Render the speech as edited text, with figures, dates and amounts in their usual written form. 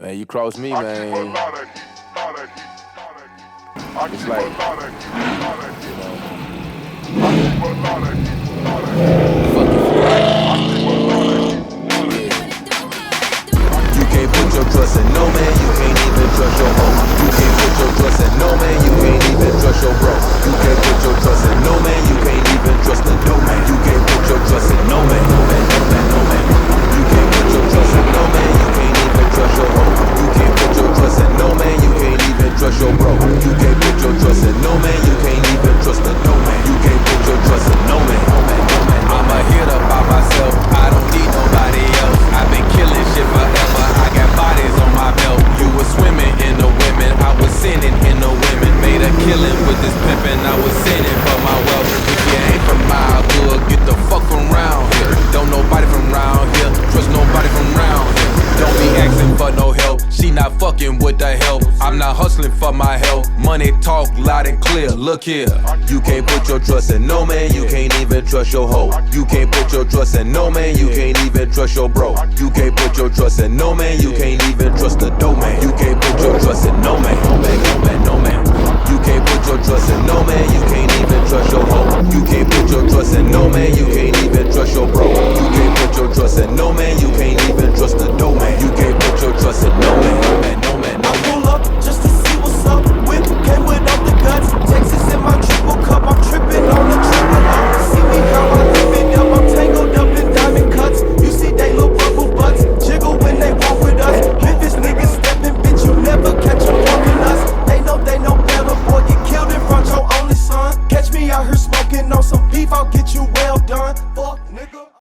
Man, you cross me, man. It's like, you know, fuck if you right. You can't put your trust in no man, you can't even trust your hoe. You can't put your trust in no man, you can't even trust your bro. You can't put your trust in no man, you can't even trust the no man. You can't put your trust in no man, no man, no man, no man. You can't put your trust in no man, you can't even trust your hoe. You can't put your trust in no man, you can't even trust your bro. You can't put your trust in no man, you can't even trust the no man. You can't put your trust in no man, no man, no man. I'm a hitter by myself, I don't need nobody else. I've been killing shit forever, I got bodies on my belt. You were swimming in the women, I was sinning in the women. Made a killing with this pimpin', I was sinning for my wealth. If you ain't from my hood, get the fuck from round here. Don't nobody from round here, trust nobody from round here. Don't be asking for no help, she not fucking with the help. I'm not hustling for my help, money talk loud and clear, look here. You can't put your trust in no man, you can't even trust your hoe. You can't put your trust in no man, you can't even trust your bro. You can't put your trust in no man, you can't even trust the dope man. You can't put your trust in no man, no man, no man, no man. You can't put your trust in no man, you can't even trust your hoe. You can't put your trust in no man, you can't even trust your bro. You can't put your trust in no